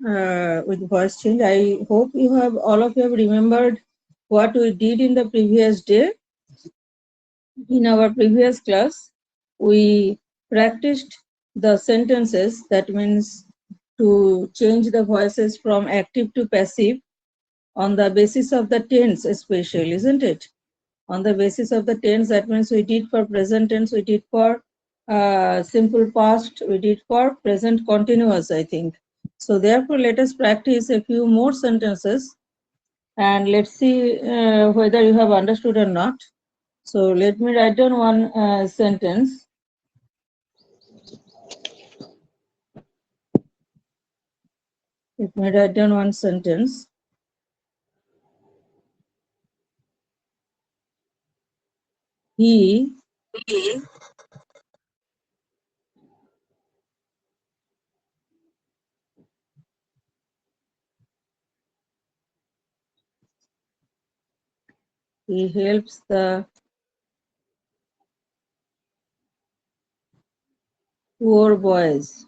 with voice change. I hope all of you have remembered what we did in the previous day. In our previous class, we practiced the sentences, that means to change the voices from active to passive on the basis of the tense especially, isn't it? On the basis of the tense, that means we did for present tense, we did for simple past, we did for present continuous, I think. So therefore, let us practice a few more sentences and let's see whether you have understood or not. So let me write down one sentence. Let me write down one sentence. He helps the poor boys.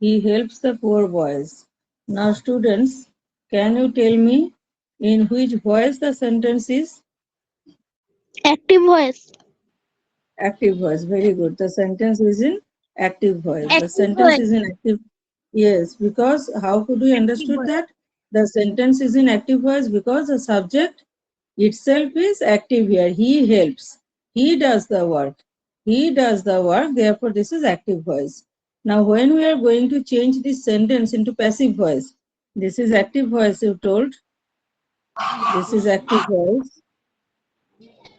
He helps the poor boys. Now students, can you tell me in which voice the sentence is? Active voice. Active voice. Very good. The sentence is in active voice. The Active sentence voice. is in active. Yes, because how could we Active understood voice. that? The sentence is in active voice because the subject itself is active here. He helps. He does the work. He does the work. Therefore, this is active voice. Now, when we are going to change this sentence into passive voice, this is active voice, you told. This is active voice.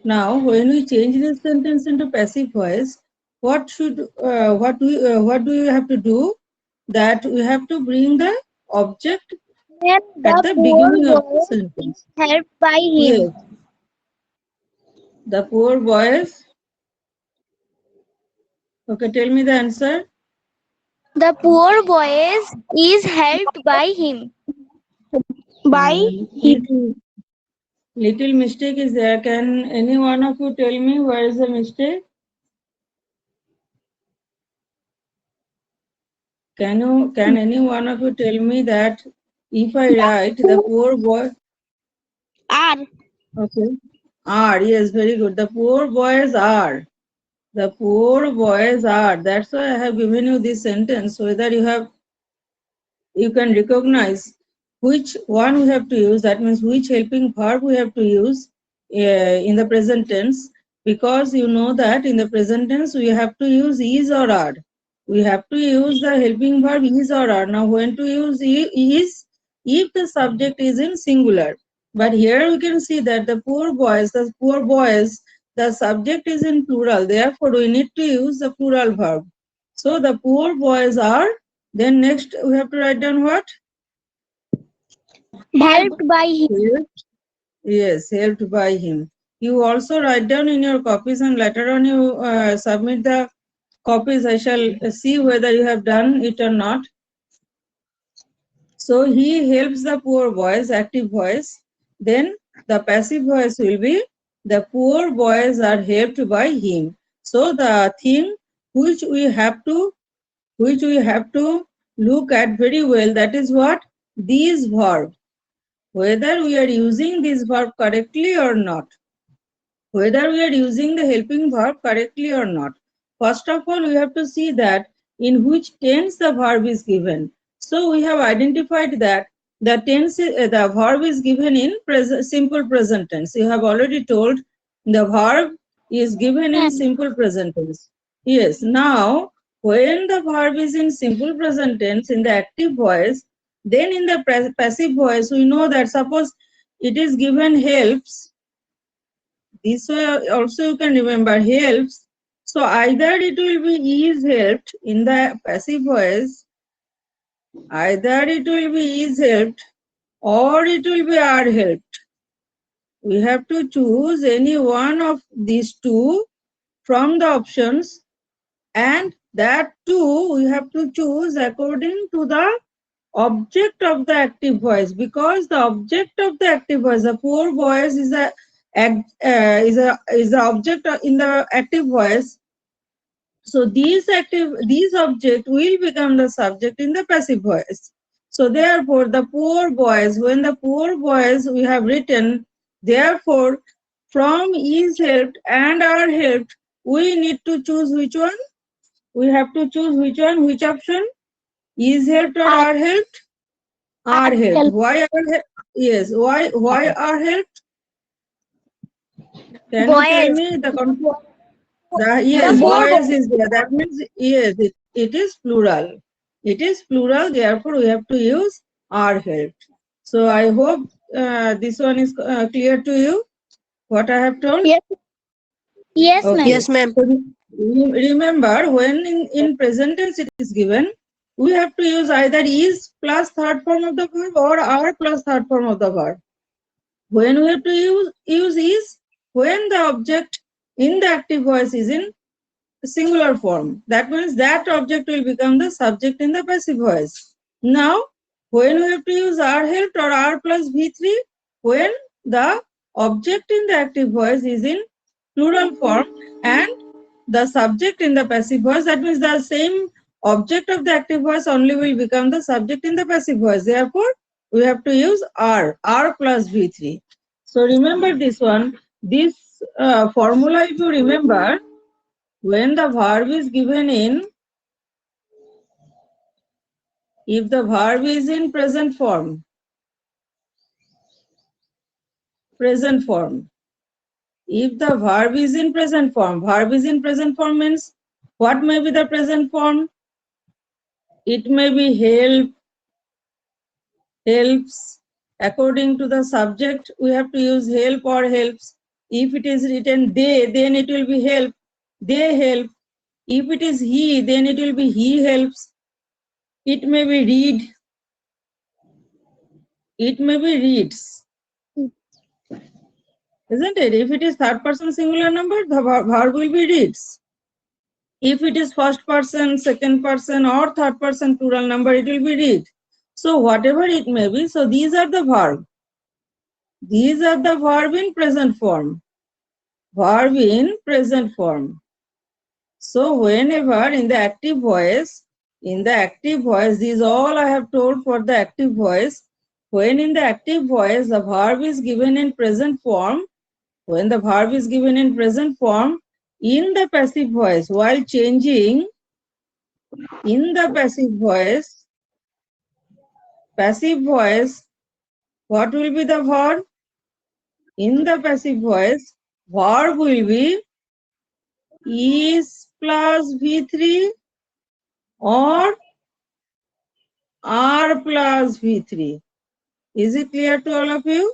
Now, when we change this sentence into passive voice, what do you have to do? That we have to bring the object When at the the poor beginning of the boy is sentence. helped by him. Yes, the poor boys. Okay, tell me the answer. The poor boy is helped by him. By him. Little, little mistake is there. Can any one of you tell me where is the mistake? Can any one of you tell me that if I write the poor boy, Are. okay, are, yes, very good. The poor boys are. The poor boys are. That's why I have given you this sentence, whether you can recognize which one we have to use, that means which helping verb we have to use in the present tense, because you know that in the present tense we have to use is or are. We have to use the helping verb is or are. Now when to use is if the subject is in singular. But here we can see that the poor boys, the subject is in plural. Therefore we need to use the plural verb. So the poor boys are, then next we have to write down what? Helped by him. Helped. Yes, helped by him. You also write down in your copies and later on you submit the copies. I shall see whether you have done it or not. So he helps the poor boys, active voice. Then the passive voice will be the poor boys are helped by him. So the thing which we have to look at very well, that is what? These verb. Whether we are using this verb correctly or not. Whether we are using the helping verb correctly or not. First of all, we have to see that in which tense the verb is given. So we have identified that the verb is given in simple present tense. You have already told the verb is given in simple present tense. Yes, now when the verb is in simple present tense in the active voice, then in the passive voice, we know that suppose it is given helps, this way also you can remember helps. So either it will be is helped in the passive voice, either it will be is helped or it will be are helped. We have to choose any one of these two from the options, and that too we have to choose according to the object of the active voice, because the object of the active voice, the poor voice is is the object in the active voice. So these object will become the subject in the passive voice. So therefore, the poor boys, when the poor boys we have written, therefore, from is helped and are helped, we need to choose which one? We have to choose which one, which option? Is helped or are helped? Are helped. helped. Why are helped? Yes, why are helped? Can you tell Boys. me yes, The poor boys is there. That means yes, it is plural. It is plural. Therefore, we have to use are helped. So I hope this one is clear to you. What I have told. Yes. Yes, ma'am. Okay. Yes, ma'am. So remember, when in present tense it is given, we have to use either is plus third form of the verb or are plus third form of the verb. When we have to use is when the object in the active voice is in singular form. That means that object will become the subject in the passive voice. Now, when we have to use are helped or are plus V3, when the object in the active voice is in plural form and the subject in the passive voice, that means the same object of the active voice only will become the subject in the passive voice. Therefore, we have to use are plus V3. So remember this one, this formula if you remember, when the verb is given in, if the verb is in present form, if the verb is in present form means what may be the present form? It may be helps. According to the subject, we have to use help or helps. If it is written they, then it will be help. They help. If it is he, then it will be he helps. It may be read. It may be reads. Isn't it? If it is third person singular number, the verb will be reads. If it is first person, second person, or third person plural number, it will be read. So whatever it may be, so these are the verb. These are the verb in present form. Verb in present form. So whenever in the active voice, these all I have told for the active voice. When in the active voice, the verb is given in present form, when the verb is given in present form, in the passive voice, while changing in the passive voice, what will be the verb? In the passive voice, verb will be is plus V3 or are plus V3. Is it clear to all of you?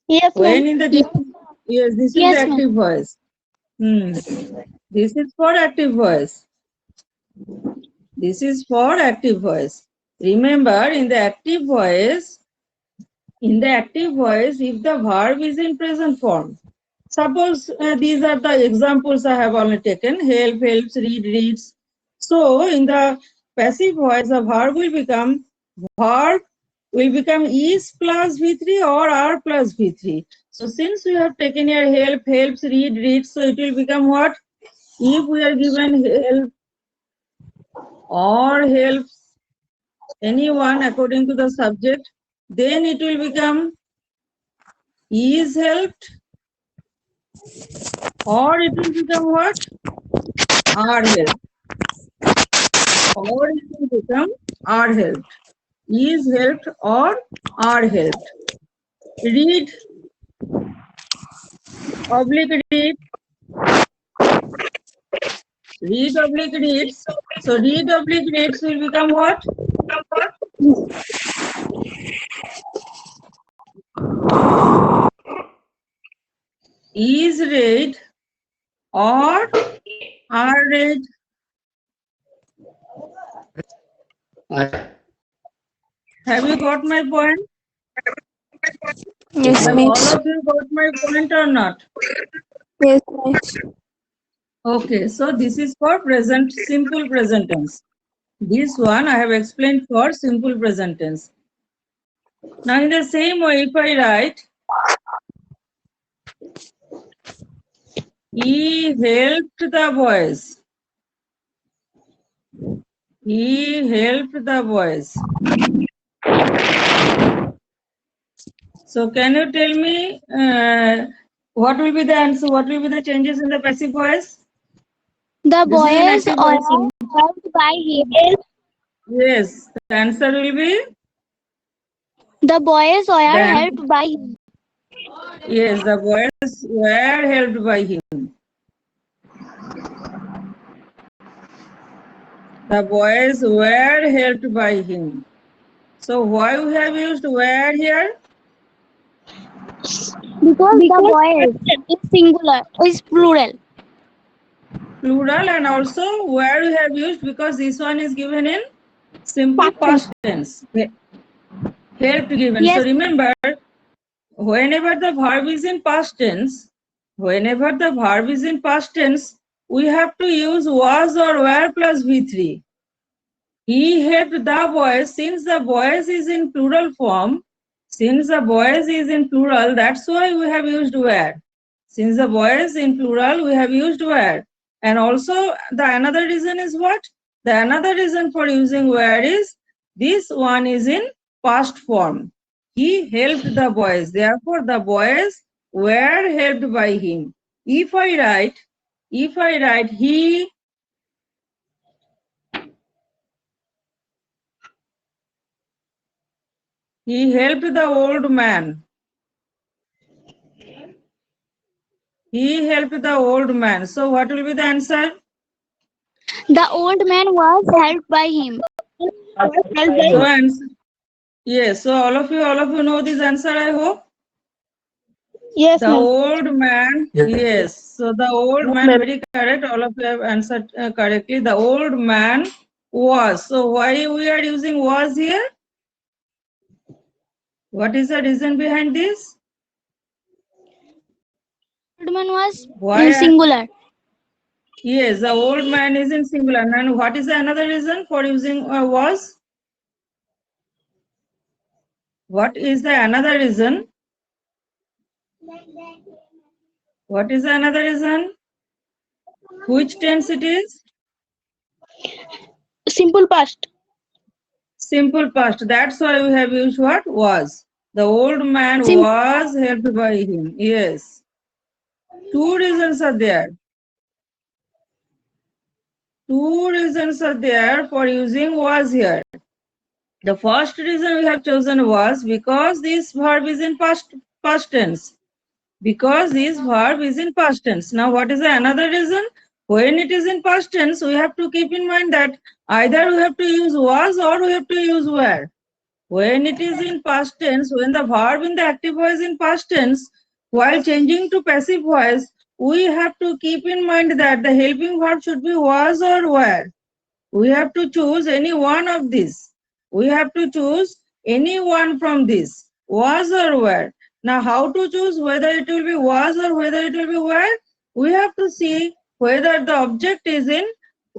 Yes, When ma'am. in the yes, this is the Yes, ma'am. active voice. This is for active voice. This is for active voice. Remember, in the active voice, if the verb is in present form, suppose these are the examples I have already taken, help, helps, read, reads. So in the passive voice, the verb will become is plus V3 or are plus V3. So since we have taken here help, helps, read, reads, so it will become what? If we are given help or helps anyone according to the subject, then it will become is helped or it will become what? Are helped. Or it will become are helped. Is helped or are helped. Read, oblique read. Read oblique reads. So read oblique reads will become what? Is read or are read. Have you got my point? Yes, Have miss. all of you got my point or not? Yes, miss. Okay, so this is for present, simple present tense. This one I have explained for simple present tense. Now in the same way, if I write, he helped the boys. He helped the boys. So can you tell me what will be the answer? What will be the changes in the passive voice? The This is an boys active are voice only. helped by him. Yes, the answer will be The boys are then. helped by him. Yes, the boys were helped by him. The boys were helped by him. So why we have used were here? Because the boys is singular, is plural. Plural, and also where we have used because this one is given in simple past tense. Helped given. So Yes, remember, whenever the verb is in past tense, we have to use was or were plus V3. He helped the boys. Since the boys is in plural form, that's why we have used were. Since the boys in plural, we have used were. And also the another reason is what? The another reason for using were is this one is in past form. He helped the boys. Therefore, the boys were helped by him. If I write he helped the old man. He helped the old man. So what will be the answer? the old man was helped by him. So answer. Yes. So all of you know this answer, I hope. Yes, The ma'am. old man. Yes. So the old man, very correct. All of you have answered correctly. The old man was. So why we are using was here? What is the reason behind this? Old man was Why? singular. Yes, the old man is in singular. And what is the another reason for using was? What is the another reason? What is the another reason? Which tense it is? Simple past. Simple past. That's why we have used what? Was. The old man Sim- was helped by him. Yes. Two reasons are there. Two reasons are there for using was here. The first reason we have chosen was because this verb is in past tense. Because this verb is in past tense. Now, what is the another reason? When it is in past tense, we have to keep in mind that either we have to use was or we have to use were. When it is in past tense, when the verb in the active voice in past tense, while changing to passive voice, we have to keep in mind that the helping verb should be was or were. We have to choose any one of these. We have to choose any one from this, was or were. Now, how to choose whether it will be was or whether it will be were? We have to see whether the object is in,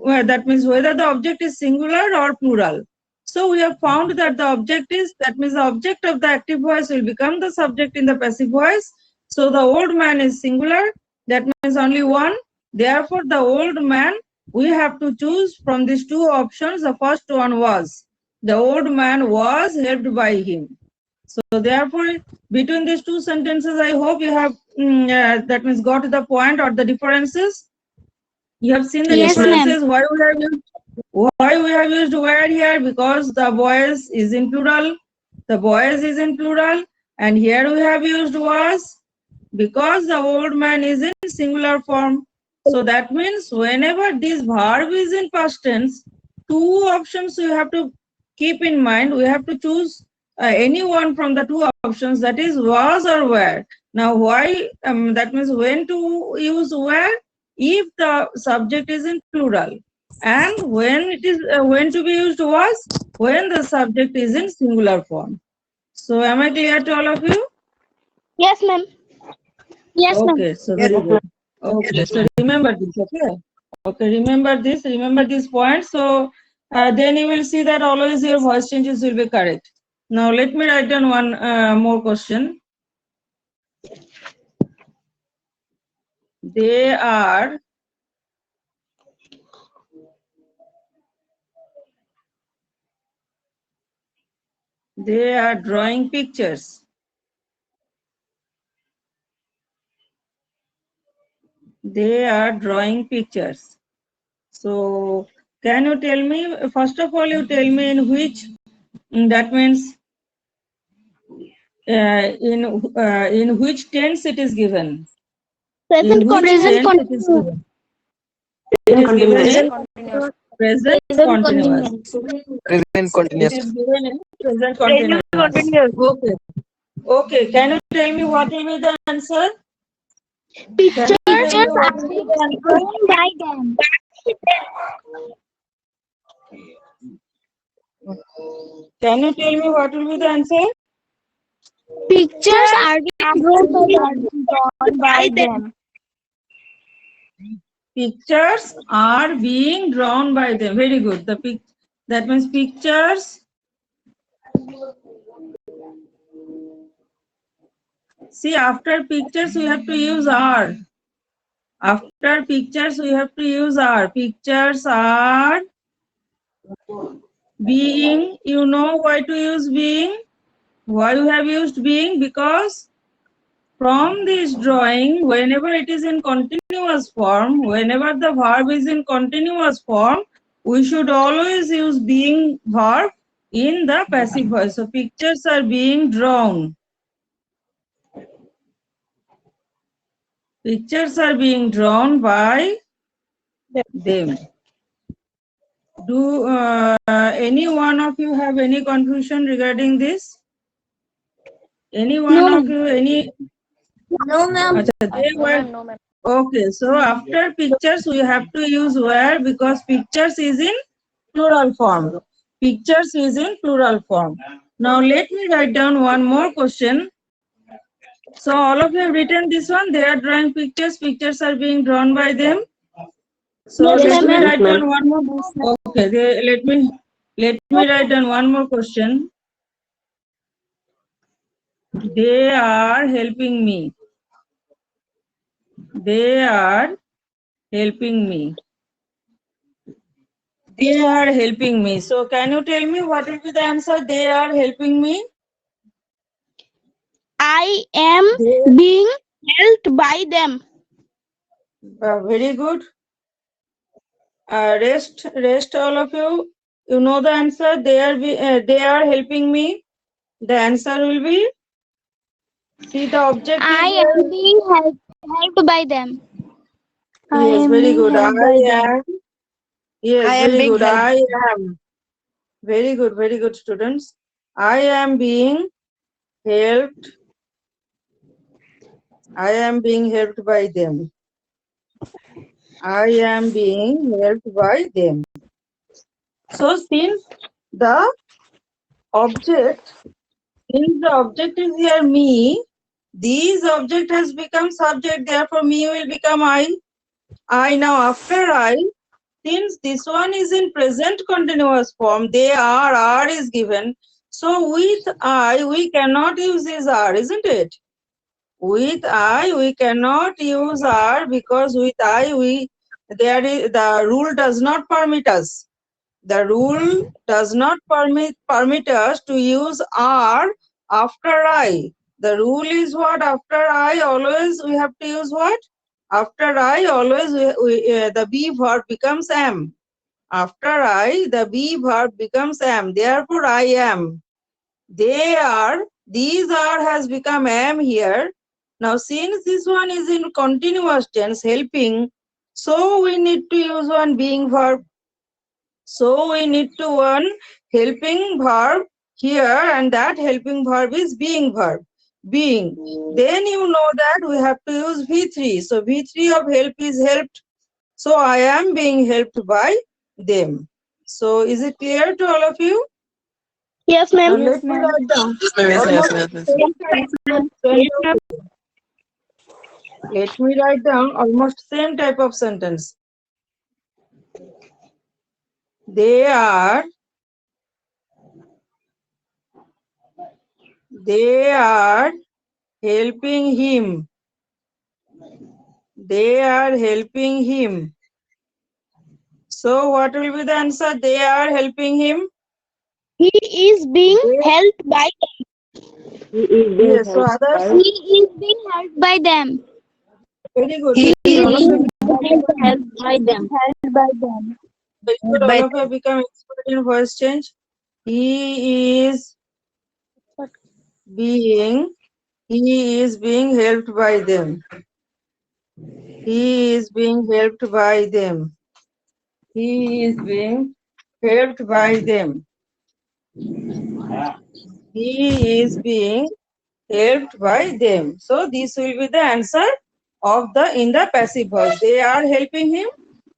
that means whether the object is singular or plural. So we have found that the object is, that means the object of the active voice will become the subject in the passive voice. So the old man is singular, that means only one. Therefore, the old man, we have to choose from these two options. The first one was, the old man was helped by him. So therefore, between these two sentences, I hope you have, that means got the point or the differences. You have seen the yes, ma'am. differences, why we have used were here, because the boys is in plural, and here we have used was because the old man is in singular form. So that means whenever this verb is in past tense, two options you have to keep in mind. We have to choose any one from the two options, that is was or were. Now why, that means when to use were? If the subject is in plural. And when it is, when to be used was? When the subject is in singular form. So am I clear to all of you? Yes, ma'am. Yes, ma'am. Okay, so very good. Okay, so remember this, okay? Okay, remember these points. So then you will see that always your voice changes will be correct. Now let me write down one more question. They are They are drawing pictures. They are drawing pictures. So, can you tell me, first of all, you tell me in which, that means in which tense it is given? Present In which continuous. tense it is given? It is given in present continuous. Present It continuous. is given in present continuous. Okay. Okay. Can you tell me what will be the answer? Pictures Can you tell me are what will be the being answer? drawn by them. Can you tell me what will be the answer? Pictures are being drawn by them. Pictures are being drawn by them. Very good. That means pictures. See, after pictures we have to use are. After pictures we have to use are. Pictures are being. You know why to use being? Why you have used being? Because from this drawing, whenever it is in continuous form, whenever the verb is in continuous form, we should always use being verb in the passive voice. So pictures are being drawn. Pictures are being drawn by them. Do any one of you have any confusion regarding this? Any one No, of you, any? no, ma'am. Achha, they were. Okay, so after pictures we have to use where, because pictures is in plural form. Pictures is in plural form. Now let me write down one more question. So all of you have written this one. They are drawing pictures. Pictures are being drawn by them. So Yes, let me ma'am. write down one more. Okay, let me write down one more question. They are helping me. They are helping me. They are helping me. So can you tell me what will be the answer? They are helping me. I am They, being helped by them. very good. Rest all of you. You know the answer. They are helping me. The answer will be. See, the object is I am here. being helped by them. Yes, very good. I am. Yes, I am very being good. helped. I am. Very good, students. I am being helped. I am being helped by them. I am being helped by them. So since the object is here me, this object has become subject, therefore me will become I. I now after I, since this one is in present continuous form, they are is given. So with I, we cannot use this are, isn't it? With I, we cannot use are because with I, the rule does not permit us. The rule does not permit us to use are after I. The rule is what? After I, always we have to use what? After I, always the be verb becomes am. After I, the be verb becomes am. Therefore, I am. They are. These are has become am here. Now, since this one is in continuous tense, helping, so we need to use one being verb. So we need to one helping verb here, and that helping verb is being verb. Being. Then you know that we have to use V3. So V3 of help is helped. So I am being helped by them. So is it clear to all of you? Yes, Now ma'am. let me write down. Yes, Almost yes. same type of sentence. Let me write down almost same type of sentence. They are helping him. They are helping him. So what will be the answer? They are helping him. He is being helped by Yes, so others, He is being helped by them. very good. He All of is you, Helped by them. Helped by them. should all of you become expert in voice change. He is being helped by them. He is being helped by them. He is being helped by them. He is being helped by them. So this will be the answer of the in the passive voice. They are helping him.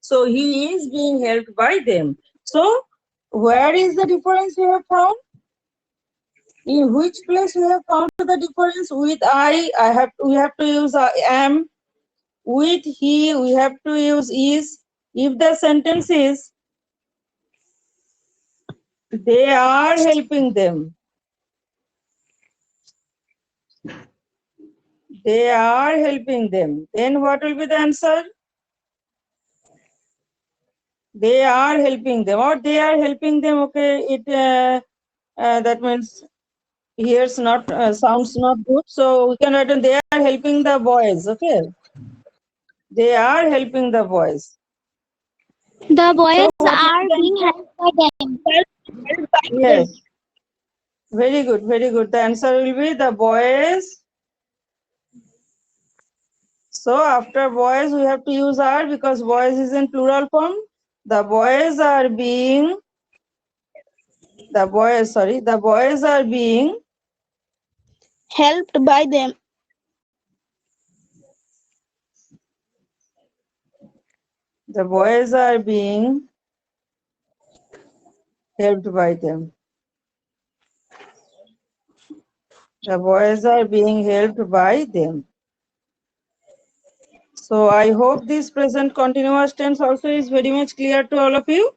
So he is being helped by them. So where is the difference we have found? In which place we have found the difference? With we have to use am. With he, we have to use is. If the sentence is, they are helping them. They are helping them. Then what will be the answer? They are helping them, or they are helping them. Okay, that means here's not sounds not good. So we can write on they are helping the boys. Okay, they are helping the boys. The boys So what will are be the being answer? helped by them. Helped by them. Yes, very good, very good. The answer will be the boys. So after boys, we have to use are because boys is in plural form. The boys are being. The boys are being Helped by them. the boys are being helped by them. The boys are being helped by them. So I hope this present continuous tense also is very much clear to all of you.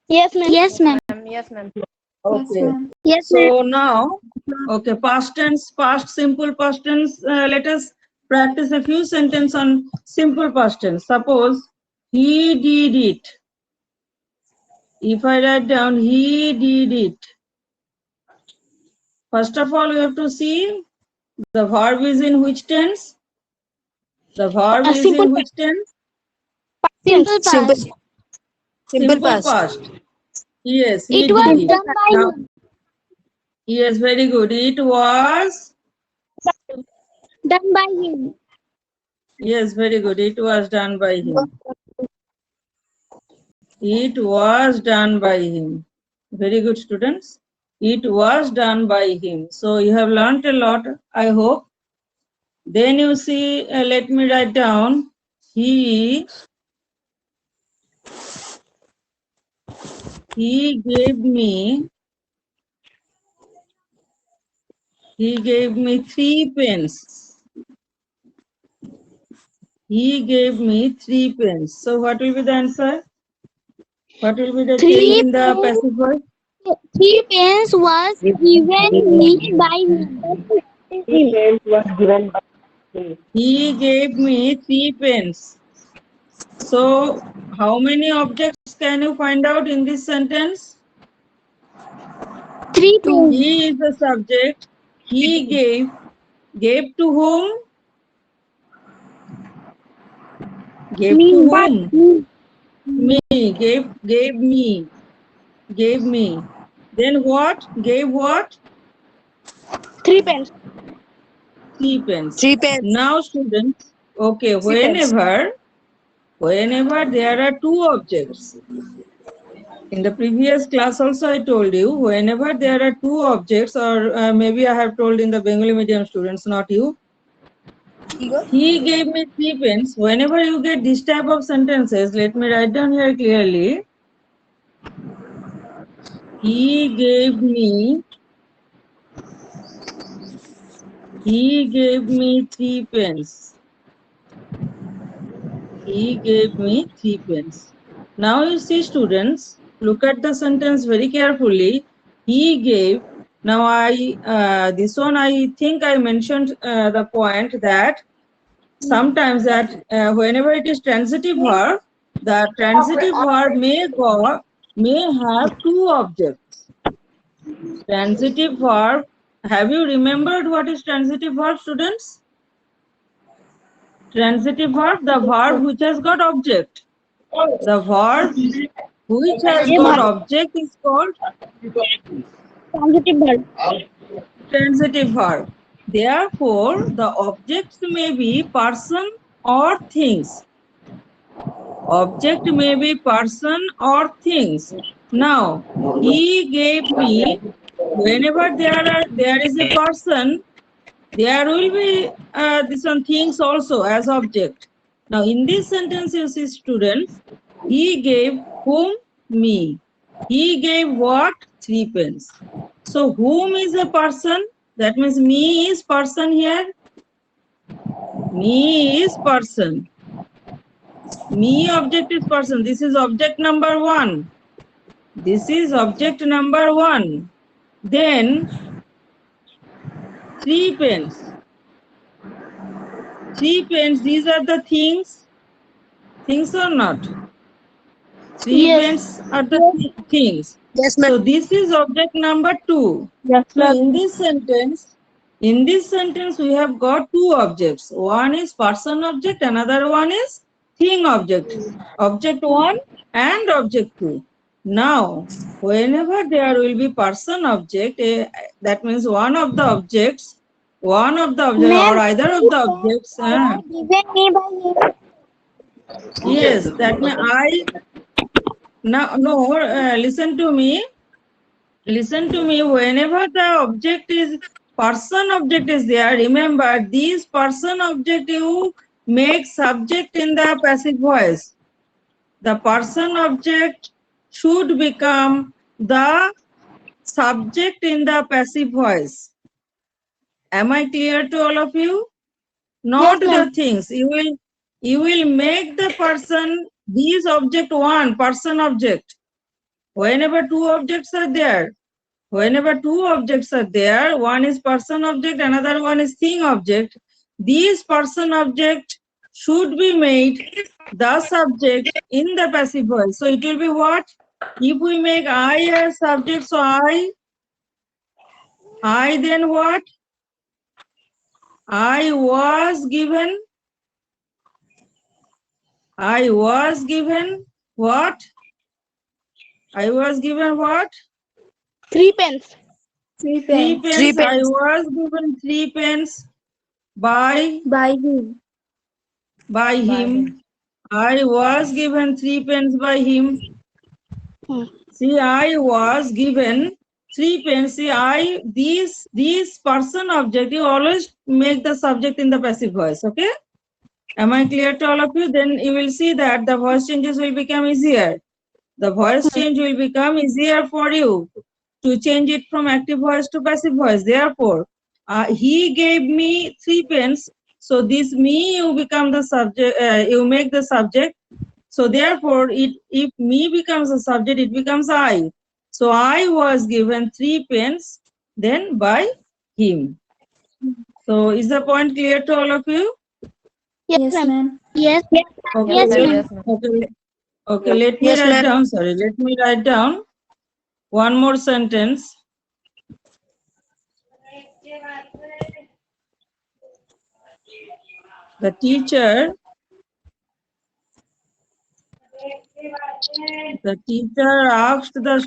Yes, ma'am. Yes, ma'am. Yes, ma'am. Okay. Yes, ma'am. So now, okay, past tense, past simple past tense. Let us practice a few sentences on simple past tense. Suppose he did it. If I write down he did it. First of all, we have to see the verb is in which tense. The verb is Simple in which tense? Simple Simple. past. Simple past. Past. Yes, he It was did it. done by Now, him. yes, very good. It was. Done by him. Yes, very good. It was done by him. It was done by him. Very good, students. It was done by him. So you have learned a lot, I hope. Then you see, let me write down. He gave me 3 pence. He gave me 3 pence. So what will be the answer? What will be the change in the passive voice? 3 pence was given me by him. He gave me 3 pence. So how many objects can you find out in this sentence? 3 pence. He is the subject. He gave to whom? Gave to whom? Me. Gave me. Then what? Gave what? 3 pence. 3 pence. 3 pence. Now students, okay, 3 pence. whenever there are 2 objects. In the previous class also I told you, whenever there are 2 objects, or maybe I have told in the Bengali medium students, not you. He gave me 3 pence. Whenever you get this type of sentences, let me write down here clearly. He gave me 3 pence. He gave me 3 pence. Now you see, students, look at the sentence very carefully. He gave. Now this one I think I mentioned the point that sometimes that whenever it is transitive verb, the transitive verb may have 2 objects. Transitive verb. Have you remembered what is transitive verb, students? Transitive verb, the verb which has got object. The verb which has got object is called Transitive verb. transitive verb. Therefore, the objects may be person or things. Object may be person or things. Now, he gave me, whenever there is a person, there will be this one things also as object. Now, in this sentence, you see, students, he gave whom? Me. He gave what? 3 pence. So, whom is a person? That means me is person here. Me is person. Me object is person. This is object number 1. This is object number 1. Then 3 pence. 3 pence, these are the things. Things or not? 3 Yes. pence are the things. Yes, So ma'am. this is object number 2. Yes, So in this sentence we have got 2 objects. One is person object, another one is thing object. Object 1 and object 2. Now, whenever there will be person object, that means one of the objects or either of the objects. Given me by him. Yes, that means listen to me. Listen to me. Whenever the object is person object is there, remember these person object you make subject in the passive voice. The person object should become the subject in the passive voice. Am I clear to all of you? Not Yes, the ma'am. things. You will make the person these object 1 person object. Whenever 2 objects are there, one is person object, another one is thing object. These person object should be made the subject in the passive voice. So it will be what? If we make I as subject, so I then what? I was given what? I was given what? 3 pence. 3 3 pence. I pence. was given 3 pence by him. him. I was given 3 pence by him. See, I was given 3 pence. See, these person object, you always make the subject in the passive voice. Okay? Am I clear to all of you? Then you will see that the voice changes will become easier. The voice change will become easier for you to change it from active voice to passive voice. Therefore, he gave me 3 pence. So this me you become the subject. You make the subject. So therefore, if me becomes a subject, it becomes I. So I was given 3 pence then by him. So is the point clear to all of you? Yes, ma'am. Yes. Okay, Yes, okay, let me Yes, write ma'am. down. Sorry, let me write down one more sentence. The teacher asked the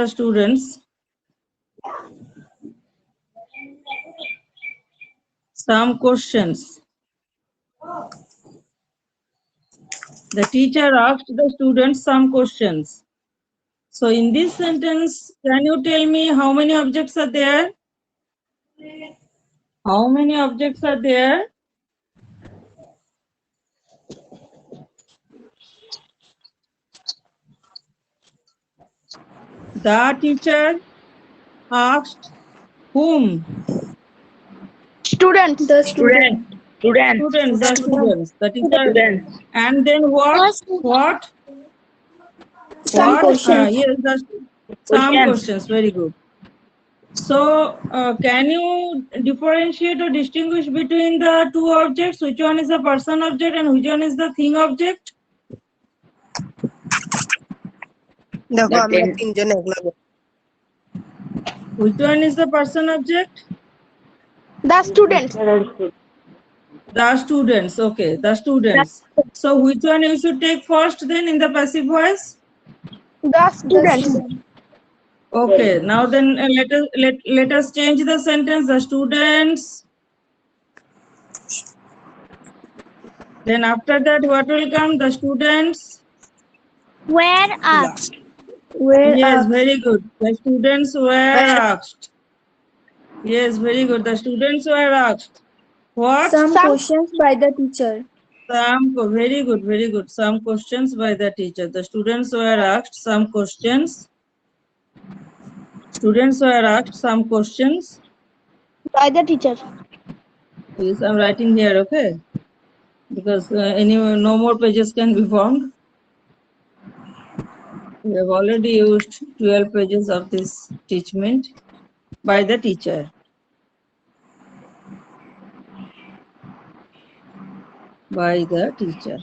students some questions. The teacher asked the students some questions. So in this sentence, can you tell me how many objects are there? How many objects are there? The teacher asked whom? Students. The student. Students, the students. The teacher. And then what? First, What? Some What? questions. Yes, some questions. Very good. So, can you differentiate or distinguish between the two objects? Which one is the person object and which one is the thing object? देखो আমরা তিনজন একলা Which one is the person object? The students. The students. Okay, the students. So, which one you should take first then in the passive voice? The students. Okay, now then let us change the sentence. The students. Then after that, what will come? The students. Were asked. Yes, very good. The students were asked. Yes, very good. The students were asked. What? Some Questions by the teacher. Very good, very good. Some questions by the teacher. The students were asked some questions. Students were asked some questions. By the teacher. Yes, I'm writing here, okay? Because no more pages can be formed. We have already used 12 pages of this teachment by the teacher. By the teacher.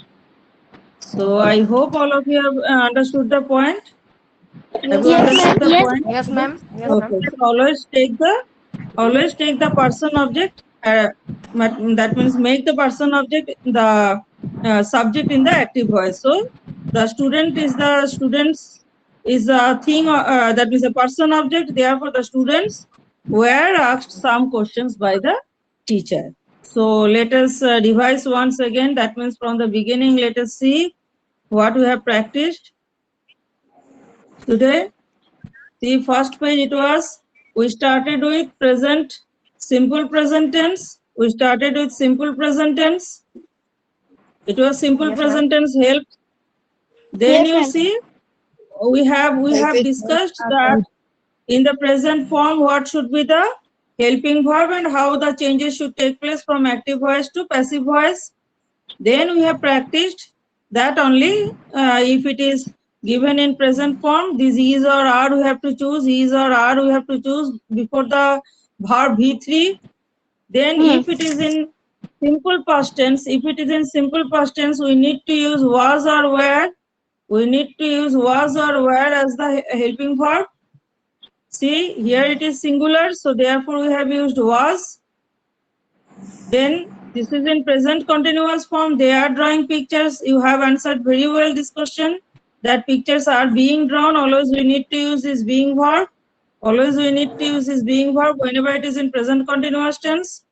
So I hope all of you have understood the point. Have you understood the point? Yes, ma'am. Okay. So always take the person object. That means make the person object the subject in the active voice. So the student is a thing. That means a person object. Therefore, the students were asked some questions by the teacher. So let us revise once again. That means from the beginning, let us see what we have practiced today. The first page it was, we started with simple present tense. We started with simple present tense. It was simple present tense helped. Then Yes, you ma'am. see, we have discussed that in the present form, what should be the helping verb and how the changes should take place from active voice to passive voice. Then we have practiced that only if it is given in present form, this is or are we have to choose, is or are we have to choose before the verb V3. Then if it is in simple past tense, we need to use was or were. We need to use was or were as the helping verb. See, here it is singular, so therefore we have used was. Then this is in present continuous form. They are drawing pictures. You have answered very well this question. That pictures are being drawn. Always we need to use this being verb. Always we need to use this being verb whenever it is in present continuous tense.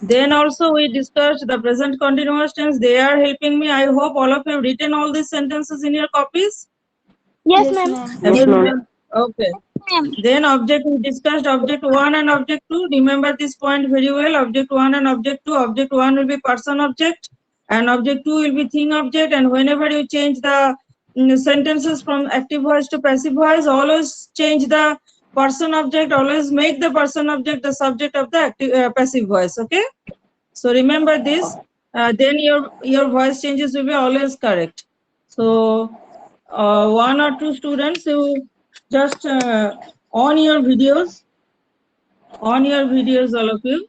Then also we discussed the present continuous tense. They are helping me. I hope all of you have written all these sentences in your copies. Yes, ma'am. Have you written? Okay. Then object, we discussed object 1 and object 2. Remember this point very well. Object 1 and object 2. Object 1 will be person object and object 2 will be thing object. And whenever you change the sentences from active voice to passive voice, always change the person object. Always make the person object the subject of the passive voice. Okay. So remember this. Then your voice changes will be always correct. So 1 or 2 students, you just on your videos, all of you,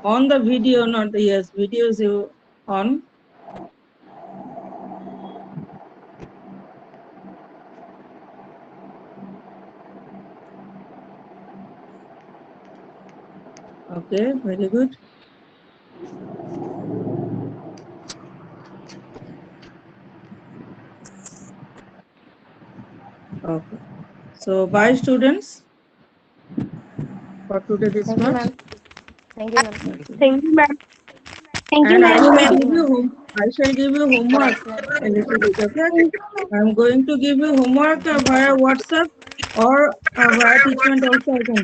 on the video, not the yes, videos you on. Okay, very good. Okay, so bye students for today this much. Thank you, ma'am. Thank you, ma'am. Thank you, And I ma'am. shall give you homework a little bit, okay? I'm going to give you homework via WhatsApp or via Teachment also I can do.